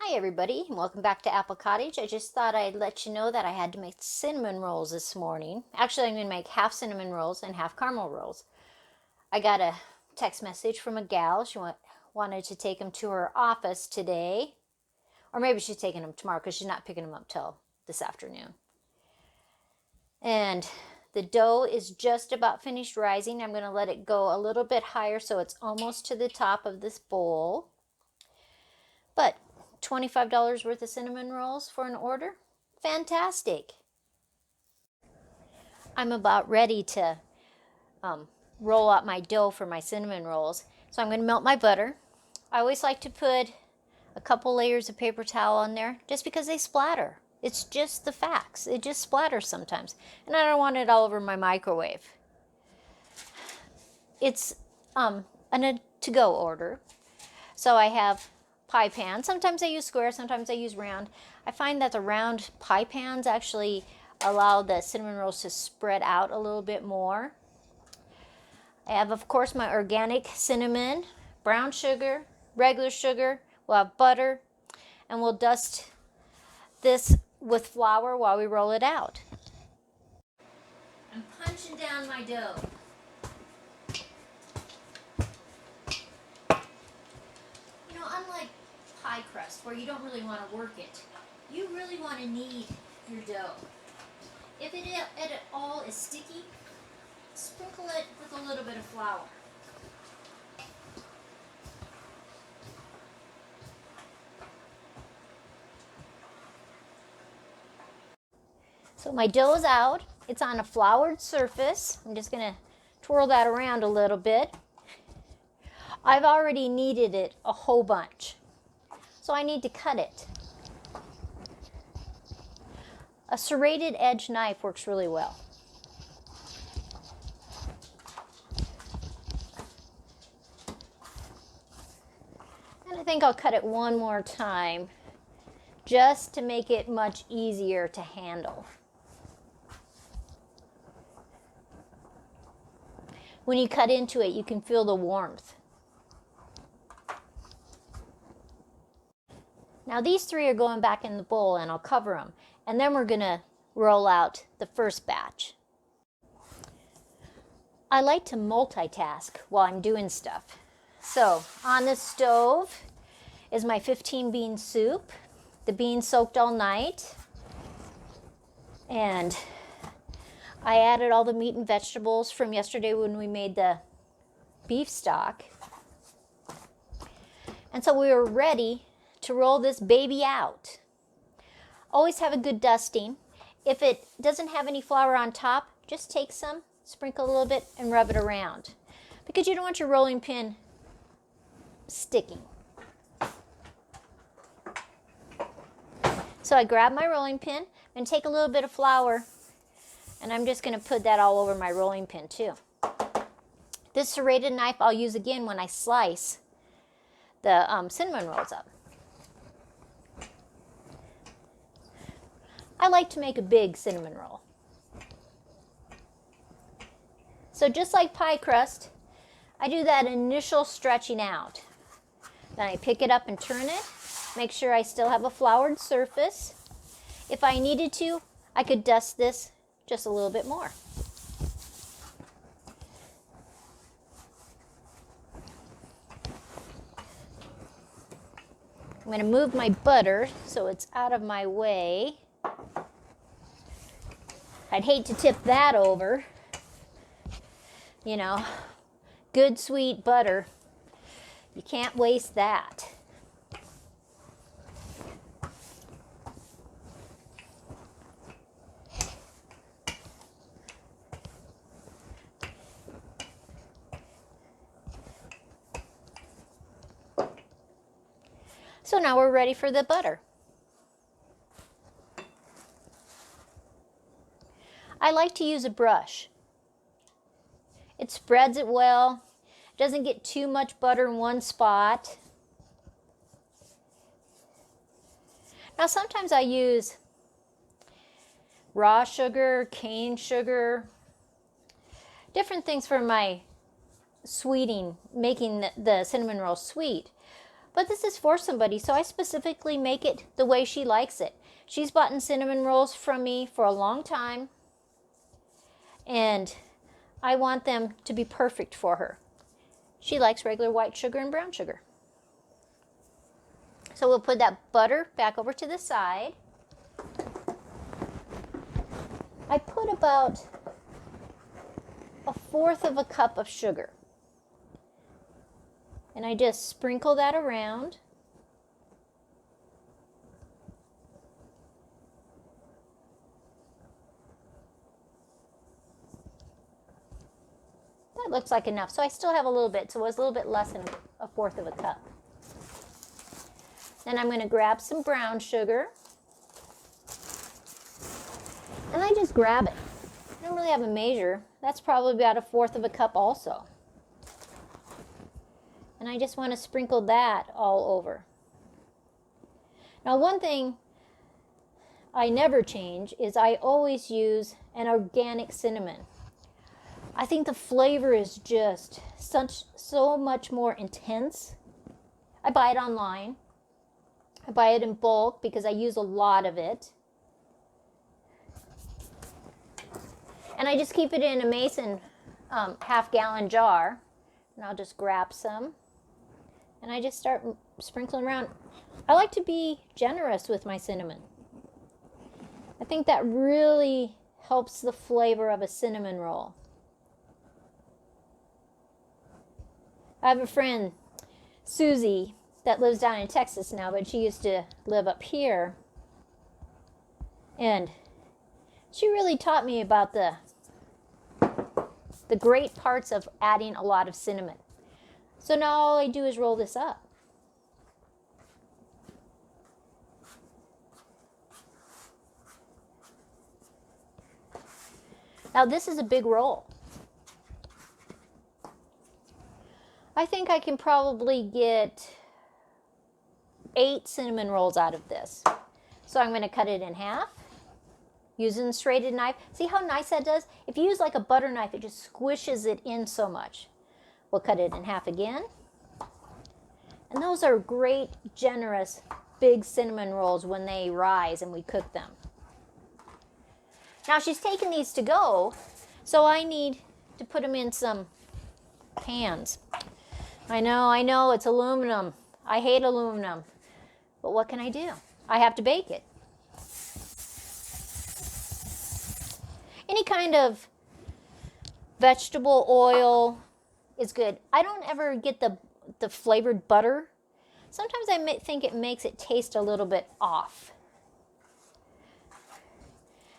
Hi everybody, and welcome back to Apple Cottage. I just thought I'd let you know that I had to make cinnamon rolls this morning. Actually, I'm going to make half cinnamon rolls and half caramel rolls. I got a text message from a gal. She wanted to take them to her office today. Or maybe she's taking them tomorrow because she's not picking them up till this afternoon. And the dough is just about finished rising. I'm going to let it go a little bit higher so it's almost to the top of this bowl. But $25 worth of cinnamon rolls for an order? Fantastic. I'm about ready to roll out my dough for my cinnamon rolls. So I'm going to melt my butter. I always like to put a couple layers of paper towel on there just because they splatter. It's just the facts. It just splatters sometimes. And I don't want it all over my microwave. It's a to-go order. So I have pie pan. Sometimes I use square, sometimes I use round. I find that the round pie pans actually allow the cinnamon rolls to spread out a little bit more. I have, of course, my organic cinnamon, brown sugar, regular sugar. We'll have butter, and we'll dust this with flour while we roll it out. I'm punching down my dough. Unlike pie crust, where you don't really want to work it, you really want to knead your dough. If it at all is sticky, sprinkle it with a little bit of flour. So my dough is out. It's on a floured surface. I'm just going to twirl that around a little bit. I've already kneaded it a whole bunch, so I need to cut it. A serrated edge knife works really well. And I think I'll cut it one more time just to make it much easier to handle. When you cut into it, you can feel the warmth. Now these three are going back in the bowl and I'll cover them. And then we're going to roll out the first batch. I like to multitask while I'm doing stuff. So on the stove is my 15 bean soup. The beans soaked all night. And I added all the meat and vegetables from yesterday when we made the beef stock. And so we were ready to roll this baby out. Always have a good dusting. If it doesn't have any flour on top, just take some, sprinkle a little bit, and rub it around, because you don't want your rolling pin sticking. So I grab my rolling pin and take a little bit of flour, and I'm just going to put that all over my rolling pin too. This serrated knife I'll use again when I slice the cinnamon rolls up. I like to make a big cinnamon roll. So just like pie crust, I do that initial stretching out. Then I pick it up and turn it. Make sure I still have a floured surface. If I needed to, I could dust this just a little bit more. I'm going to move my butter so it's out of my way. I'd hate to tip that over. You know, good sweet butter. You can't waste that. So now we're ready for the butter. I like to use a brush. It spreads it well. It doesn't get too much butter in one spot. Now sometimes I use raw sugar, cane sugar, different things for my sweeting, making the cinnamon roll sweet. But this is for somebody, so I specifically make it the way she likes it. She's bought cinnamon rolls from me for a long time, and I want them to be perfect for her. She likes regular white sugar and brown sugar. So we'll put that butter back over to the side. I put about 1/4 cup of sugar. And I just sprinkle that around. That looks like enough. So I still have a little bit, so it was a little bit less than 1/4 cup. Then I'm going to grab some brown sugar. And I just grab it. I don't really have a measure. That's probably about 1/4 cup also. And I just want to sprinkle that all over. Now, one thing I never change is I always use an organic cinnamon. I think the flavor is just so much more intense. I buy it online. I buy it in bulk because I use a lot of it. And I just keep it in a mason half-gallon jar. And I'll just grab some. And I just start sprinkling around. I like to be generous with my cinnamon. I think that really helps the flavor of a cinnamon roll. I have a friend, Susie, that lives down in Texas now, but she used to live up here. And she really taught me about the great parts of adding a lot of cinnamon. So now all I do is roll this up. Now this is a big roll. I think I can probably get 8 cinnamon rolls out of this. So I'm going to cut it in half using a serrated knife. See how nice that does? If you use like a butter knife, it just squishes it in so much. We'll cut it in half again. And those are great, generous, big cinnamon rolls when they rise and we cook them. Now she's taking these to go, so I need to put them in some pans. I know, it's aluminum. I hate aluminum. But what can I do? I have to bake it. Any kind of vegetable oil is good. I don't ever get the flavored butter. Sometimes I think it makes it taste a little bit off.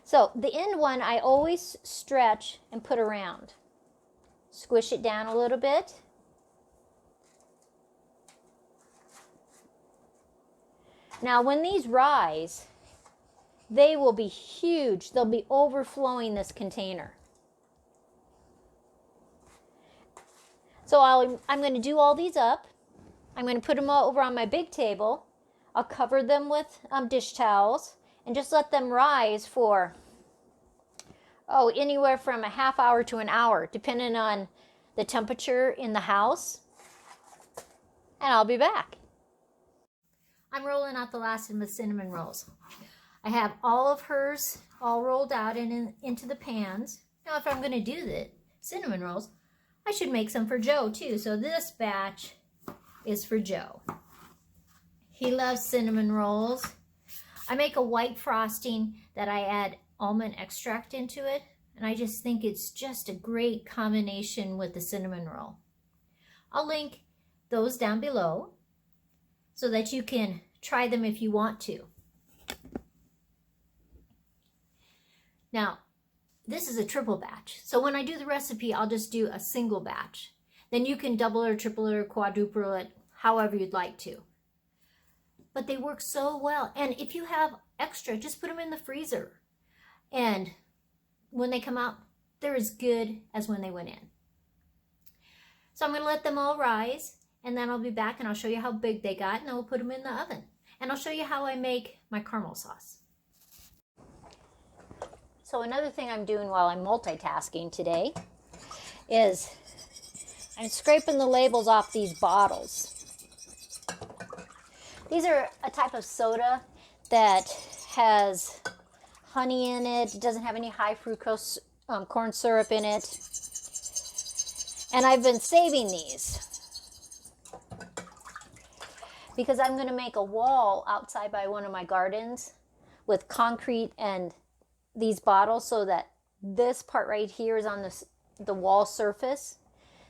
So the end one I always stretch and put around. Squish it down a little bit. Now when these rise, they will be huge. They'll be overflowing this container. So I'm going to do all these up. I'm going to put them all over on my big table. I'll cover them with dish towels and just let them rise for, anywhere from a half hour to an hour, depending on the temperature in the house. And I'll be back. I'm rolling out the last of the cinnamon rolls. I have all of hers all rolled out and into the pans. Now if I'm going to do the cinnamon rolls, I should make some for Joe too. So this batch is for Joe. He loves cinnamon rolls. I make a white frosting that I add almond extract into it. And I just think it's just a great combination with the cinnamon roll. I'll link those down below so that you can try them if you want to. Now, this is a triple batch. So when I do the recipe, I'll just do a single batch. Then you can double or triple or quadruple it, however you'd like to. But they work so well. And if you have extra, just put them in the freezer. And when they come out, they're as good as when they went in. So I'm going to let them all rise. And then I'll be back and I'll show you how big they got. And then we'll put them in the oven. And I'll show you how I make my caramel sauce. So another thing I'm doing while I'm multitasking today is I'm scraping the labels off these bottles. These are a type of soda that has honey in it. It doesn't have any high fructose corn syrup in it. And I've been saving these because I'm going to make a wall outside by one of my gardens with concrete and these bottles, so that this part right here is on the wall surface,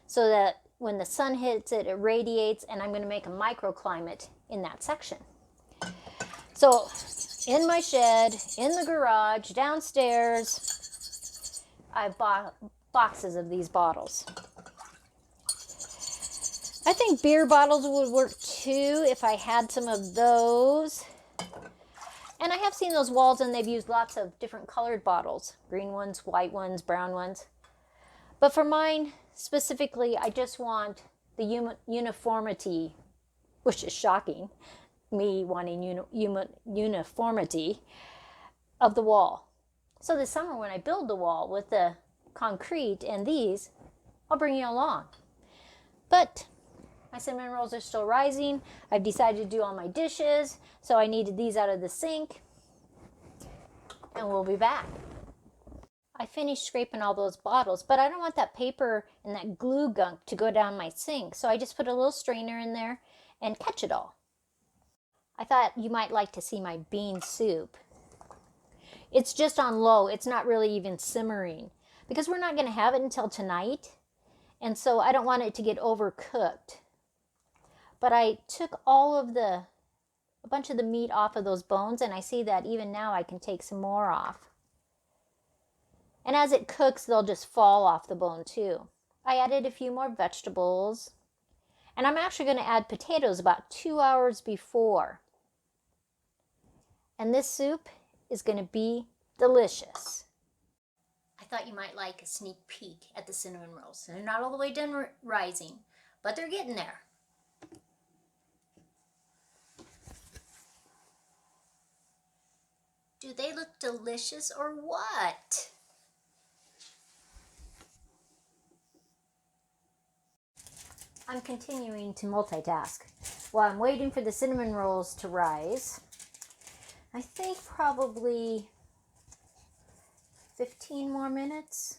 so that when the sun hits it, it radiates, and I'm going to make a microclimate in that section. So in my shed, in the garage, downstairs, I bought boxes of these bottles. I think beer bottles would work too if I had some of those. And I have seen those walls, and they've used lots of different colored bottles. Green ones, white ones, brown ones. But for mine specifically, I just want the uniformity, which is shocking, me wanting uniformity of the wall. So this summer when I build the wall with the concrete and these, I'll bring you along. But my cinnamon rolls are still rising. I've decided to do all my dishes, so I needed these out of the sink. And we'll be back. I finished scraping all those bottles, but I don't want that paper and that glue gunk to go down my sink, so I just put a little strainer in there and catch it all. I thought you might like to see my bean soup. It's just on low. It's not really even simmering because we're not going to have it until tonight, and so I don't want it to get overcooked. But I took a bunch of the meat off of those bones, and I see that even now I can take some more off. And as it cooks, they'll just fall off the bone too. I added a few more vegetables, and I'm actually going to add potatoes about 2 hours before. And this soup is going to be delicious. I thought you might like a sneak peek at the cinnamon rolls. They're not all the way done rising, but they're getting there. Do they look delicious or what? I'm continuing to multitask while I'm waiting for the cinnamon rolls to rise. I think probably 15 more minutes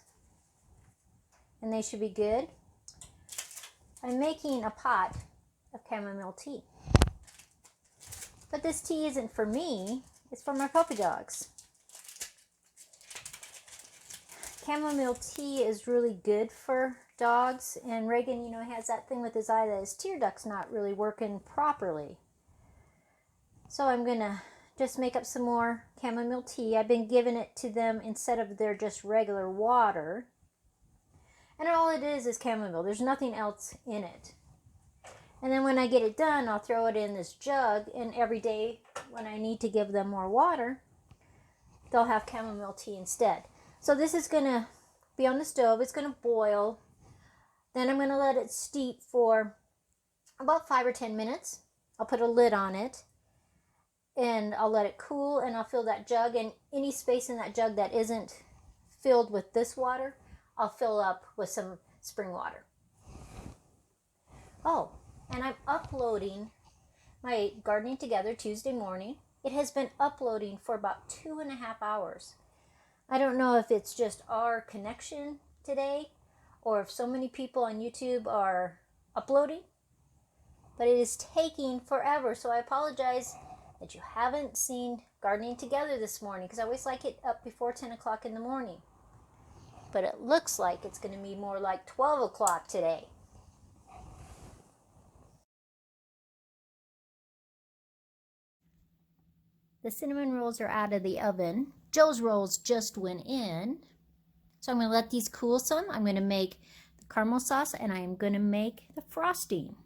and they should be good. I'm making a pot of chamomile tea. But this tea isn't for me, it's for my puppy dogs. Chamomile tea is really good for dogs, and Reagan, you know, has that thing with his eye that his tear duct's not really working properly. So I'm gonna just make up some more chamomile tea. I've been giving it to them instead of their just regular water. And all it is chamomile. There's nothing else in it. And then when I get it done, I'll throw it in this jug, and every day when I need to give them more water, they'll have chamomile tea instead. So this is going to be on the stove. It's going to boil. Then I'm going to let it steep for about 5 or 10 minutes. I'll put a lid on it, and I'll let it cool, and I'll fill that jug. And any space in that jug that isn't filled with this water, I'll fill up with some spring water. Oh, and I'm uploading my Gardening Together Tuesday morning. It has been uploading for about 2.5 hours. I don't know if it's just our connection today or if so many people on YouTube are uploading, but it is taking forever. So I apologize that you haven't seen Gardening Together this morning, because I always like it up before 10 o'clock in the morning. But it looks like it's going to be more like 12 o'clock today. The cinnamon rolls are out of the oven. Joe's rolls just went in. So I'm going to let these cool some. I'm going to make the caramel sauce, and I am going to make the frosting.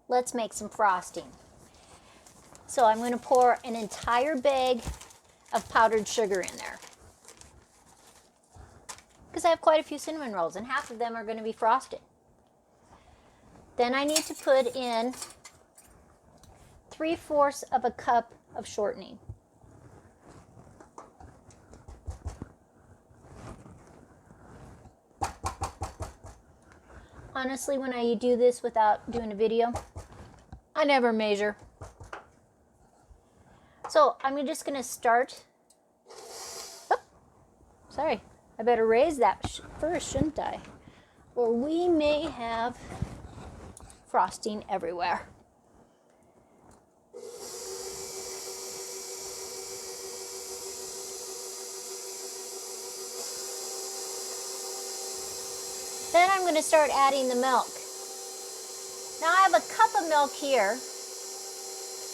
Let's make some frosting. So I'm going to pour an entire bag of powdered sugar in there, because I have quite a few cinnamon rolls, and half of them are going to be frosted. Then I need to put in 3/4 of a cup of shortening. Honestly, when I do this without doing a video, I never measure. So I'm just going to start. Oh, sorry. I better raise that first, shouldn't I? Or we may have frosting everywhere. Then I'm going to start adding the milk. Now I have a cup of milk here.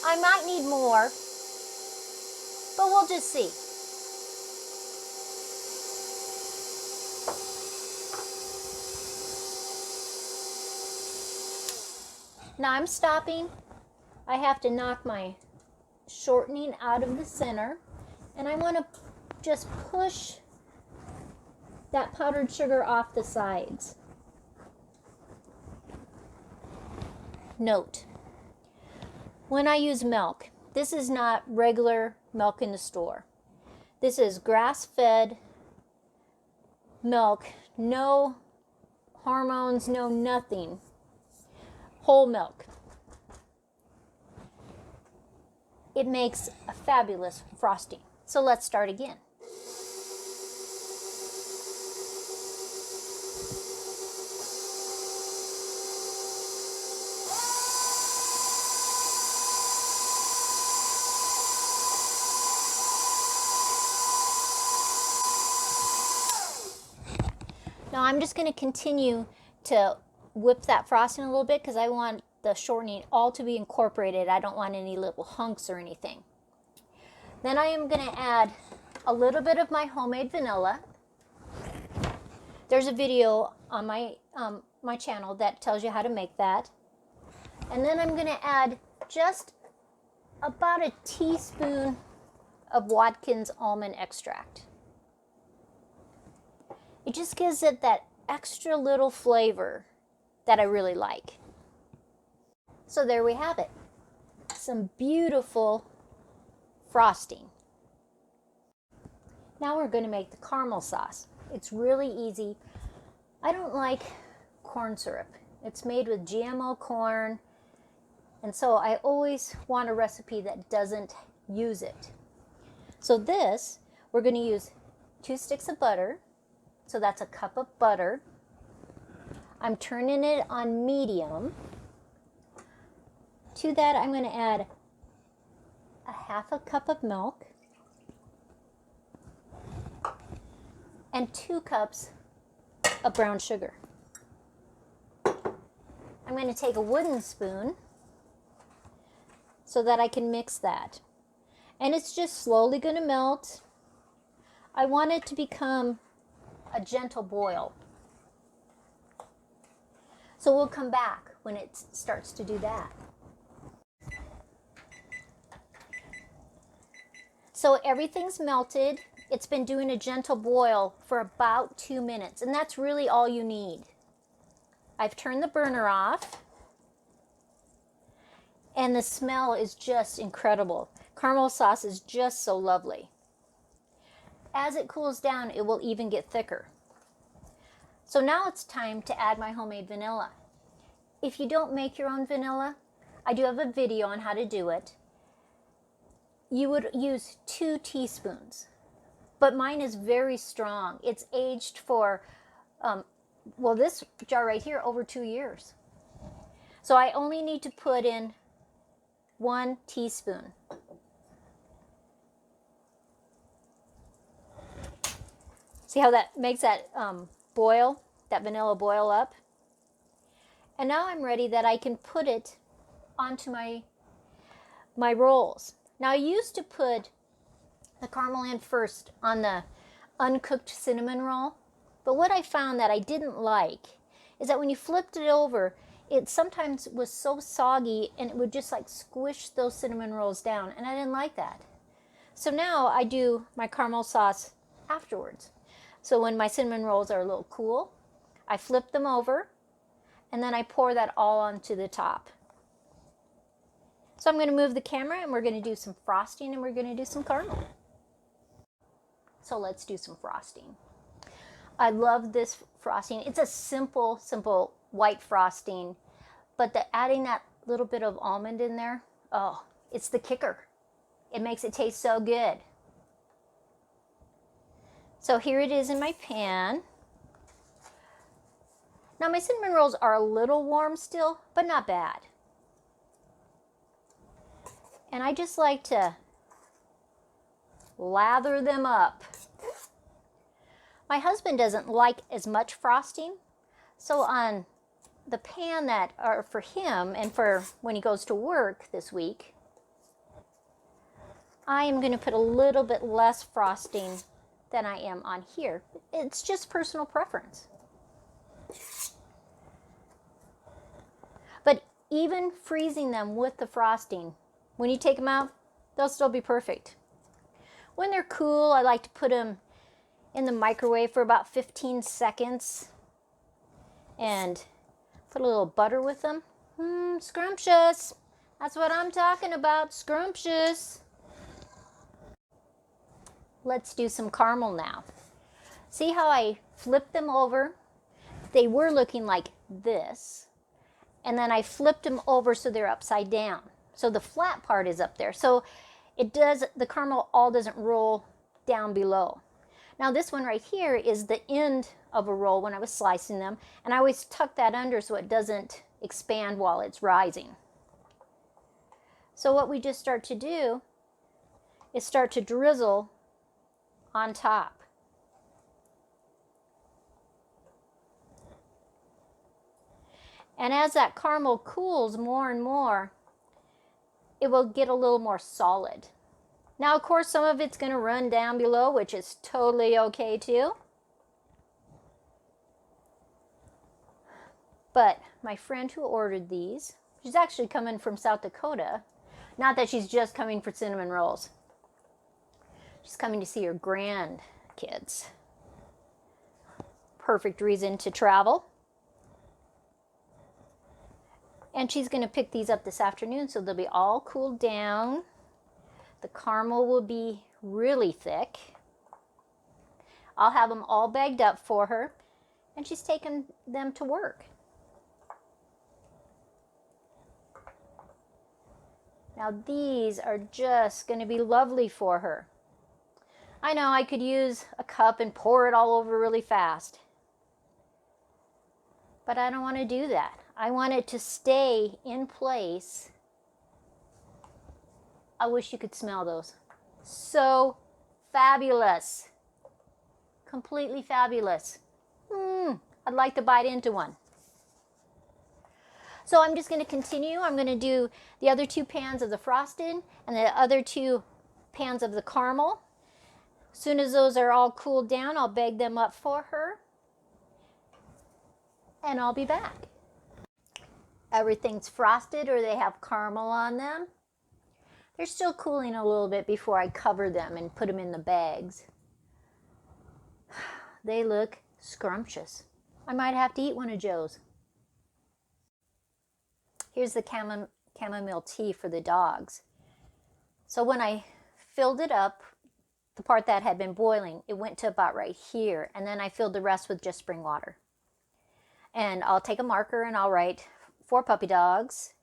I might need more, but we'll just see. Now I'm stopping. I have to knock my shortening out of the center, and I want to just push that powdered sugar off the sides. Note, when I use milk, this is not regular milk in the store. This is grass-fed milk, no hormones, no nothing. Whole milk. It makes a fabulous frosting. So let's start again. Now I'm just going to continue to whip that frosting a little bit because I want the shortening all to be incorporated. I don't want any little hunks or anything. Then I am going to add a little bit of my homemade vanilla. There's a video on my channel that tells you how to make that. And then I'm going to add just about a teaspoon of Watkins almond extract. It just gives it that extra little flavor that I really like. So there we have it. Some beautiful frosting. Now we're going to make the caramel sauce. It's really easy. I don't like corn syrup. It's made with GMO corn, and so I always want a recipe that doesn't use it. So this, we're going to use 2 sticks of butter. So that's a cup of butter. I'm turning it on medium. To that, I'm going to add a half a cup of milk and 2 cups of brown sugar. I'm going to take a wooden spoon so that I can mix that. And it's just slowly going to melt. I want it to become a gentle boil. So we'll come back when it starts to do that. So everything's melted. It's been doing a gentle boil for about 2 minutes, and that's really all you need. I've turned the burner off, and the smell is just incredible. Caramel sauce is just so lovely. As it cools down, it will even get thicker. So now it's time to add my homemade vanilla. If you don't make your own vanilla, I do have a video on how to do it. You would use 2 teaspoons, but mine is very strong. It's aged for, well, this jar right here, over 2 years. So I only need to put in 1 teaspoon. See how that makes that boil, that vanilla boil up? And now I'm ready that I can put it onto my rolls. Now I used to put the caramel in first on the uncooked cinnamon roll, but what I found that I didn't like is that when you flipped it over, it sometimes was so soggy and it would just like squish those cinnamon rolls down, and I didn't like that. So now I do my caramel sauce afterwards. So when my cinnamon rolls are a little cool, I flip them over and then I pour that all onto the top. So I'm going to move the camera and we're going to do some frosting and we're going to do some caramel. So let's do some frosting. I love this frosting. It's a simple white frosting, but adding that little bit of almond in there. Oh, it's the kicker. It makes it taste so good. So here it is in my pan. Now my cinnamon rolls are a little warm still, but not bad. And I just like to lather them up. My husband doesn't like as much frosting, so on the pan that are for him and for when he goes to work this week, I am going to put a little bit less frosting than I am on here. It's just personal preference. But even freezing them with the frosting, when you take them out, they'll still be perfect. When they're cool, I like to put them in the microwave for about 15 seconds and put a little butter with them. Scrumptious. That's what I'm talking about, scrumptious. Let's do some caramel now. See how I flipped them over? They were looking like this. And then I flipped them over so they're upside down. So the flat part is up there. So the caramel all doesn't roll down below. Now this one right here is the end of a roll when I was slicing them. And I always tuck that under so it doesn't expand while it's rising. So what we just start to do is start to drizzle on top. And as that caramel cools more and more, it will get a little more solid. Now, of course, some of it's going to run down below, which is totally okay too. But my friend who ordered these, she's actually coming from South Dakota. Not that she's just coming for cinnamon rolls. She's coming to see her grandkids. Perfect reason to travel. And she's going to pick these up this afternoon, so they'll be all cooled down. The caramel will be really thick. I'll have them all bagged up for her, and she's taking them to work. Now these are just going to be lovely for her. I know I could use a cup and pour it all over really fast, but I don't want to do that. I want it to stay in place. I wish you could smell those. So fabulous. Completely fabulous. I'd like to bite into one. So I'm just going to continue. I'm going to do the other 2 pans of the frosted and the other 2 pans of the caramel. As soon as those are all cooled down, I'll bag them up for her. And I'll be back. Everything's frosted or they have caramel on them. They're still cooling a little bit before I cover them and put them in the bags. They look scrumptious. I might have to eat one of Joe's. Here's the chamomile tea for the dogs. So when I filled it up, the part that had been boiling, it went to about right here, and then I filled the rest with just spring water. And I'll take a marker and I'll write 4 puppy dogs,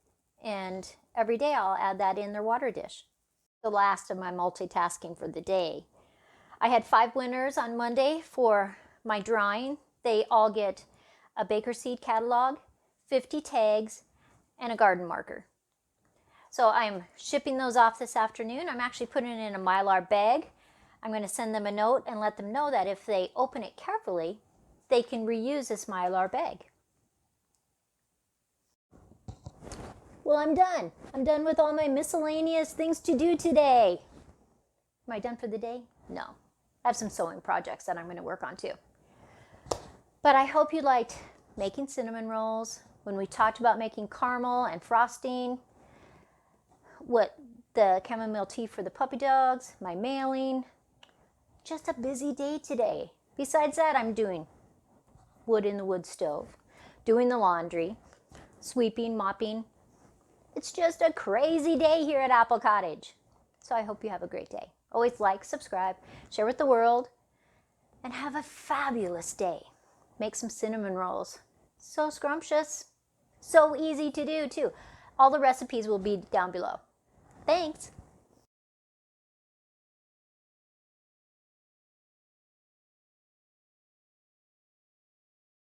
and every day I'll add that in their water dish. The last of my multitasking for the day. I had 5 winners on Monday for my drawing. They all get a Baker Seed catalog, 50 tags, and a garden marker. So I'm shipping those off this afternoon. I'm actually putting it in a Mylar bag. I'm going to send them a note and let them know that if they open it carefully, they can reuse this Mylar bag. Well, I'm done. I'm done with all my miscellaneous things to do today. Am I done for the day? No. I have some sewing projects that I'm going to work on too. But I hope you liked making cinnamon rolls. When we talked about making caramel and frosting, the chamomile tea for the puppy dogs, my mailing. Just a busy day today. Besides that, I'm doing wood in the wood stove, doing the laundry, sweeping, mopping. It's just a crazy day here at Apple Cottage. So I hope you have a great day. Always like, subscribe, share with the world, and have a fabulous day. Make some cinnamon rolls. So scrumptious. So easy to do too. All the recipes will be down below. Thanks.